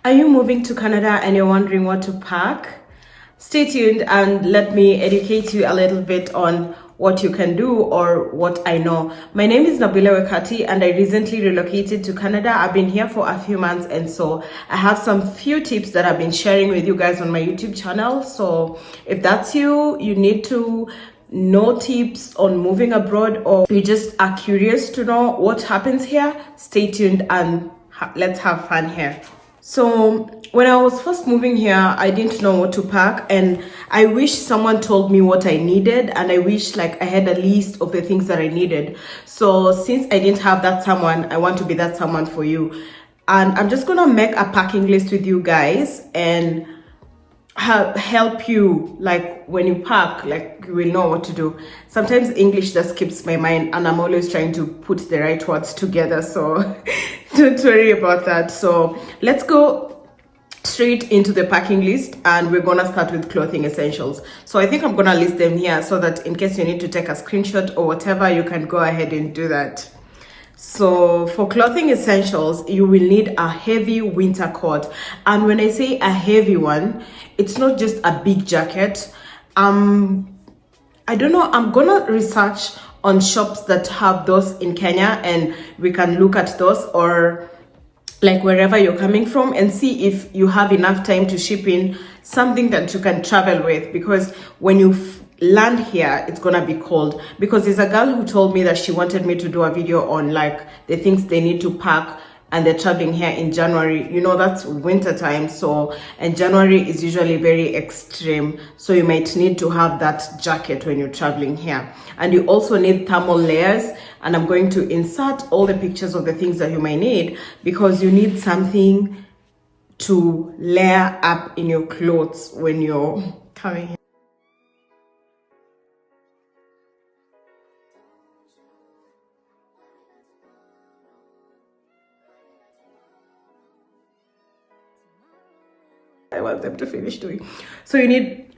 Are you moving to Canada and you're wondering what to pack? Stay tuned and let me educate you a little bit on what you can do or what I know. My name is Nabila Wekati and I recently relocated to Canada. I've been here for a few months, and so I have some few tips that I've been sharing with you guys on my YouTube channel. So if that's you, you need to know tips on moving abroad, or you just are curious to know what happens here, stay tuned and let's have fun here. So when I was first moving here, I didn't know what to pack, and I wish someone told me what I needed, and I wish like I had a list of the things that I needed. So since I didn't have that someone, I want to be that someone for you. And I'm just gonna make a packing list with you guys and help you, like when you pack, like you will know what to do. Sometimes English just skips my mind and I'm always trying to put the right words together, so don't worry about that. So let's go straight into the packing list, and we're gonna start with clothing essentials. So I think I'm gonna list them here so that in case you need to take a screenshot or whatever, you can go ahead and do that. So for clothing essentials, you will need a heavy winter coat. And when I say a heavy one, it's not just a big jacket. I don't know, I'm gonna research on shops that have those in Kenya and we can look at those, or like wherever you're coming from, and see if you have enough time to ship in something that you can travel with, because when you land here it's gonna be cold. Because there's a girl who told me that she wanted me to do a video on like the things they need to pack, and they're traveling here in January. You know, that's winter time, so, and January is usually very extreme, so you might need to have that jacket when you're traveling here. And you also need thermal layers, and I'm going to insert all the pictures of the things that you might need, because you need something to layer up in your clothes when you're coming here. I want them to finish doing. So you need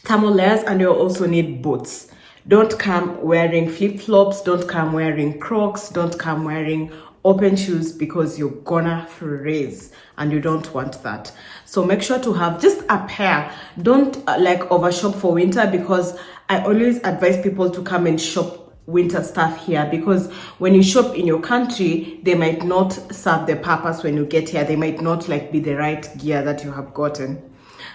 thermal layers, and you also need boots. Don't come wearing flip-flops, don't come wearing Crocs, don't come wearing open shoes, because you're gonna freeze and you don't want that. So make sure to have just a pair. Don't like overshop for winter, because I always advise people to come and shop winter stuff here, because when you shop in your country, they might not serve the purpose when you get here. They might not like be the right gear that you have gotten.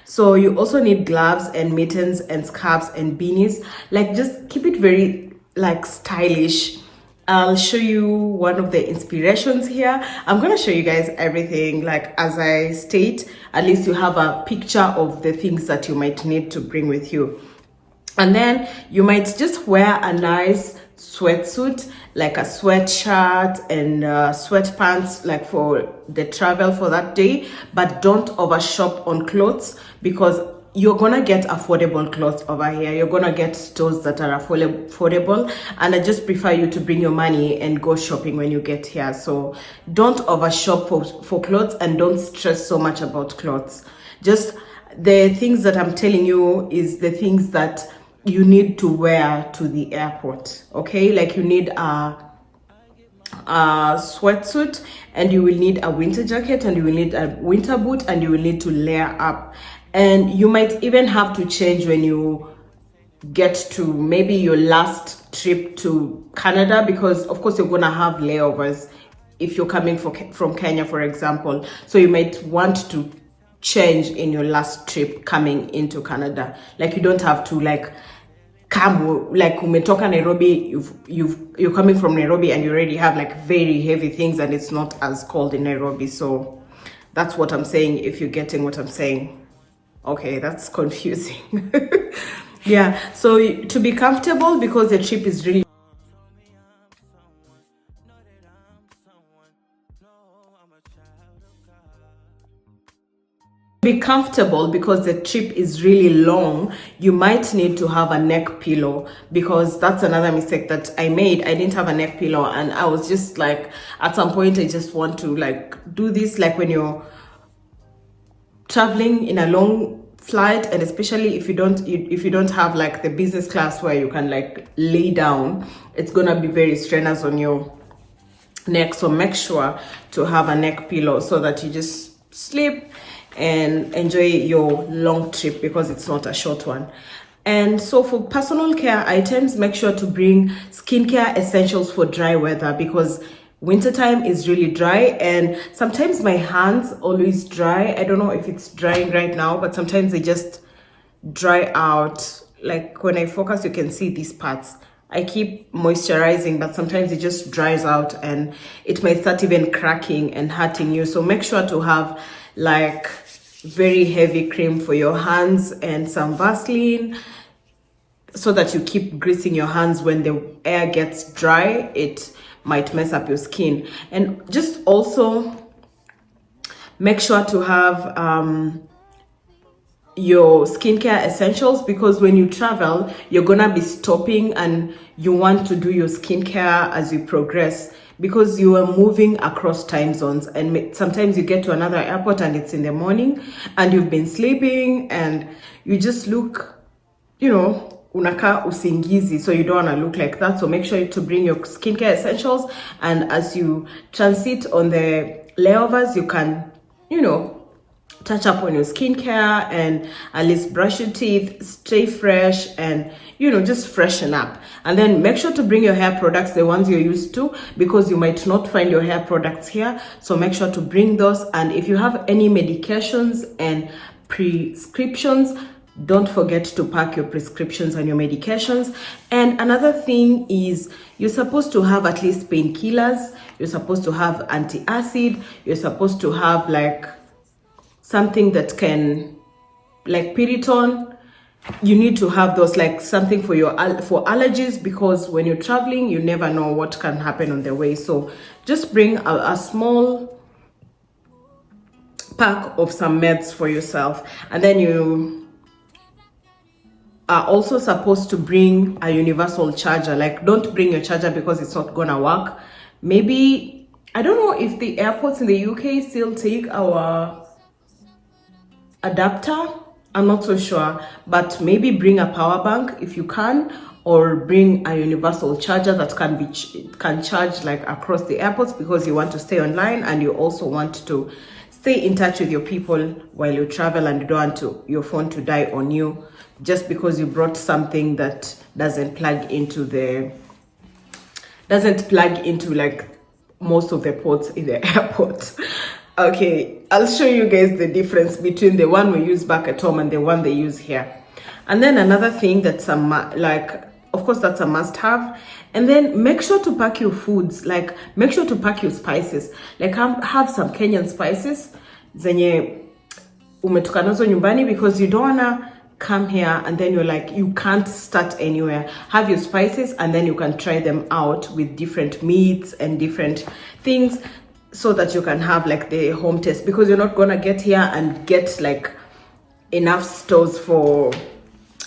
So you also need gloves and mittens and scarves and beanies. Like just keep it very like stylish. I'll show you one of the inspirations here. I'm gonna show you guys everything, like as I state, at least you have a picture of the things that you might need to bring with you. And then you might just wear a nice sweatsuit, like a sweatshirt and sweatpants, like for the travel for that day. But don't overshop on clothes, because you're gonna get affordable clothes over here. You're gonna get stores that are affordable, and I just prefer you to bring your money and go shopping when you get here. So don't overshop for clothes, and don't stress so much about clothes. Just the things that I'm telling you is the things that you need to wear to the airport. Okay, like you need a sweatsuit, and you will need a winter jacket, and you will need a winter boot, and you will need to layer up. And you might even have to change when you get to maybe your last trip to Canada, because of course you're gonna have layovers if you're coming from Kenya, for example. So you might want to change in your last trip coming into Canada. Like you don't have to like come like umetoka Nairobi, you're coming from Nairobi and you already have like very heavy things, and it's not as cold in Nairobi. So that's what I'm saying, if you're getting what I'm saying. Okay, that's confusing. Yeah, so to be comfortable, because the trip is really because the trip is really long, you might need to have a neck pillow, because that's another mistake that I made. I didn't have a neck pillow, and I was just like, at some point I just want to like do this, like when you're traveling in a long flight, and especially if you don't have like the business class where you can like lay down, it's gonna be very strenuous on your neck. So make sure to have a neck pillow so that you just sleep and enjoy your long trip, because it's not a short one. And so for personal care items, make sure to bring skincare essentials for dry weather, because wintertime is really dry, and sometimes my hands always dry. I don't know if it's drying right now, but sometimes they just dry out. Like when I focus, you can see these parts. I keep moisturizing, but sometimes it just dries out and it might start even cracking and hurting you. So make sure to have like very heavy cream for your hands and some Vaseline, so that you keep greasing your hands. When the air gets dry, it might mess up your skin. And just also make sure to have your skincare essentials, because when you travel, you're gonna be stopping and you want to do your skincare as you progress, because you are moving across time zones, and sometimes you get to another airport and it's in the morning and you've been sleeping and you just look, unaka usingizi, so you don't want to look like that. So make sure to bring your skincare essentials, and as you transit on the layovers, you can touch up on your skincare and at least brush your teeth, stay fresh, and just freshen up. And then make sure to bring your hair products, the ones you're used to, because you might not find your hair products here. So make sure to bring those. And if you have any medications and prescriptions, don't forget to pack your prescriptions and your medications. And another thing is, you're supposed to have at least painkillers, you're supposed to have anti-acid, you're supposed to have like something that can, like Piriton, you need to have those, like something for for allergies, because when you're traveling, you never know what can happen on the way. So just bring a small pack of some meds for yourself. And then you are also supposed to bring a universal charger. Like, don't bring your charger because it's not gonna work. Maybe, I don't know if the airports in the UK still take our adapter, I'm not so sure, but maybe bring a power bank if you can, or bring a universal charger that can charge like across the airports, because you want to stay online and you also want to stay in touch with your people while you travel, and you don't want your phone to die on you just because you brought something that doesn't plug into like most of the ports in the airport. Okay, I'll show you guys the difference between the one we use back at home and the one they use here. And then another thing that's of course that's a must have. And then make sure to pack your foods, like make sure to pack your spices. Like have some Kenyan spices zenye umetoka nazo nyumbani, because you don't wanna come here and then you're like, you can't start anywhere. Have your spices and then you can try them out with different meats and different things, so that you can have like the home taste, because you're not gonna get here and get like enough stores for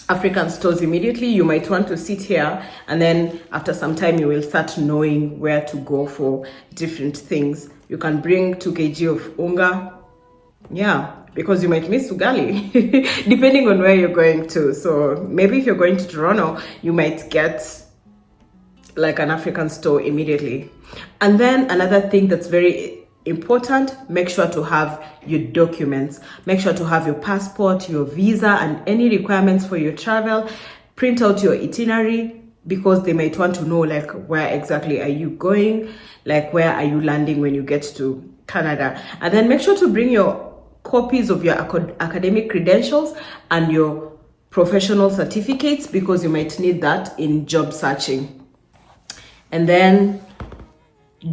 African stores immediately. You might want to sit here, and then after some time you will start knowing where to go for different things. You can bring 2 kg of unga, because you might miss ugali depending on where you're going to. So maybe if you're going to Toronto, you might get like an African store immediately. And then another thing that's very important, make sure to have your documents. Make sure to have your passport, your visa, and any requirements for your travel. Print out your itinerary, because they might want to know like where exactly are you going, like where are you landing when you get to Canada. And then make sure to bring your copies of your academic credentials and your professional certificates, because you might need that in job searching. And then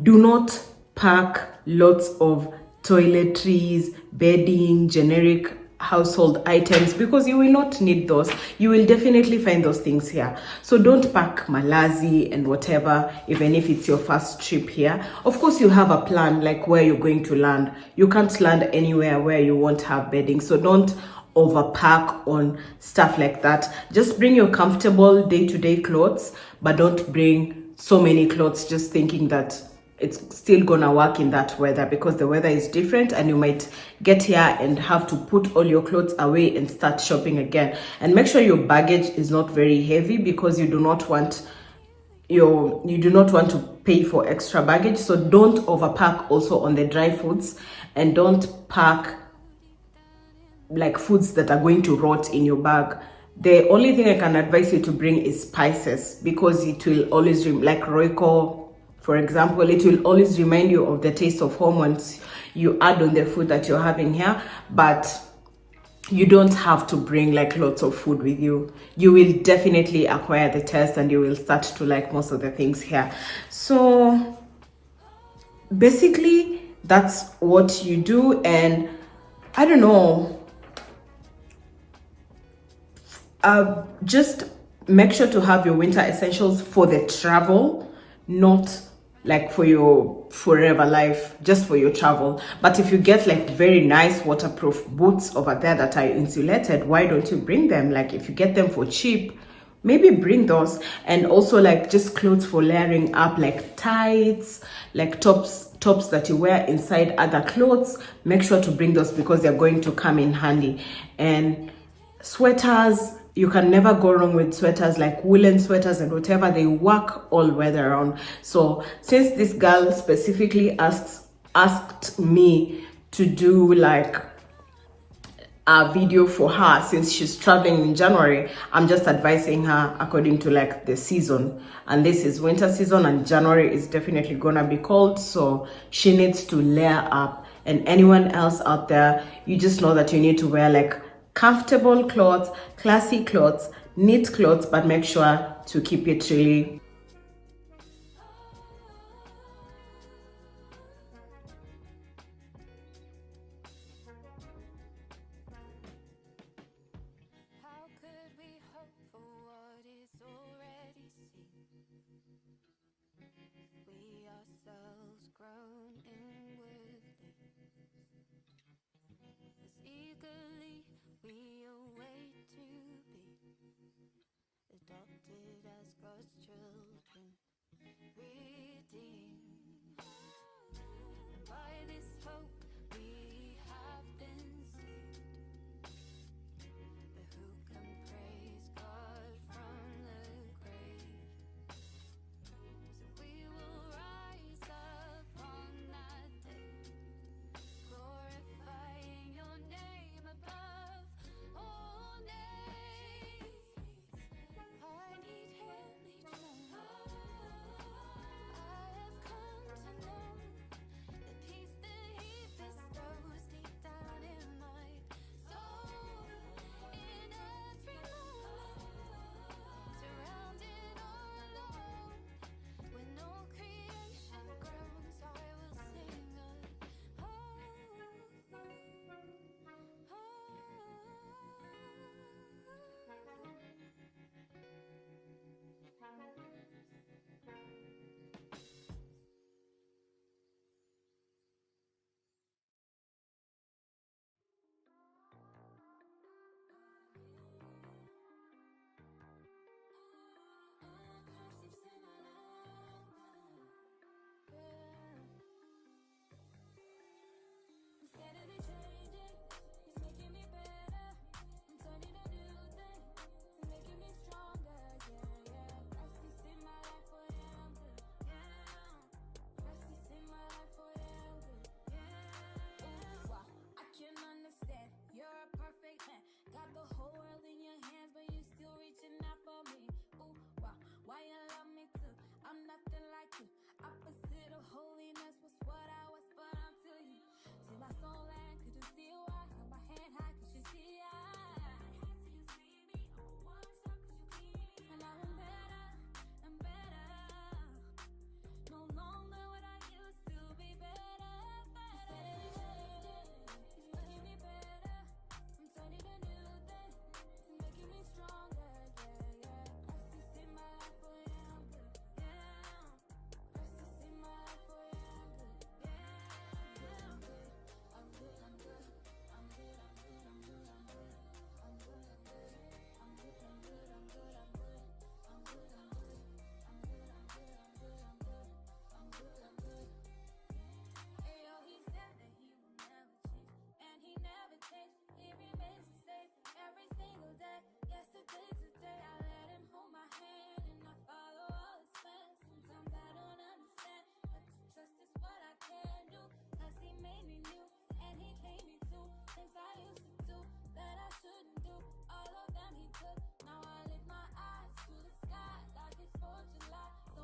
do not pack lots of toiletries, bedding, generic household items, because you will not need those. You will definitely find those things here. So don't pack malazi and whatever, even if it's your first trip here. Of course, you have a plan, like where you're going to land. You can't land anywhere where you won't have bedding. So don't overpack on stuff like that. Just bring your comfortable day-to-day clothes, but don't bring so many clothes just thinking that it's still gonna work in that weather, because the weather is different and you might get here and have to put all your clothes away and start shopping again. And make sure your baggage is not very heavy, because you do not want to pay for extra baggage. So don't overpack also on the dry foods and don't pack like foods that are going to rot in your bag. The only thing I can advise you to bring is spices, because it will always, like Royco, for example, it will always remind you of the taste of home once you add on the food that you're having here. But you don't have to bring like lots of food with you. You will definitely acquire the taste and you will start to like most of the things here. So basically that's what you do. And I don't know, just make sure to have your winter essentials for the travel, not like for your forever life, just for your travel. But if you get like very nice waterproof boots over there that are insulated, why don't you bring them? Like if you get them for cheap, maybe bring those. And also like just clothes for layering up, like tights, like tops that you wear inside other clothes. Make sure to bring those because they're going to come in handy. And sweaters, you can never go wrong with sweaters, like woolen sweaters and whatever. They work all weather round. So since this girl specifically asked me to do like a video for her, since she's traveling in January, I'm just advising her according to like the season. And this is winter season and January is definitely gonna be cold, so she needs to layer up. And anyone else out there, you just know that you need to wear like comfortable clothes, classy clothes, neat clothes, but make sure to keep it really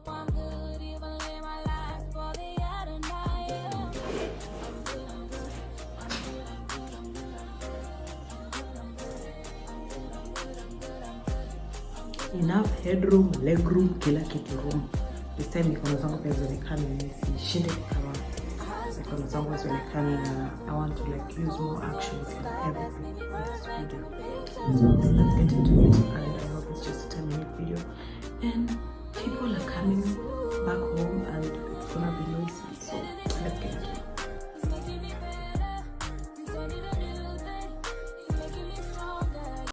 I'm good, even live my life for the other night. I'm good, I'm good, I'm good, I'm good, I'm good, I'm good, I'm good, I'm good, I'm good. Enough headroom, legroom, kila kitu room. This time mikono zangu pia zionekane, nisishinde kama mikono zangu zionekane, na I want to like use more actions in everything in this video. So let's get into it, and I hope it's just a 10-minute video. And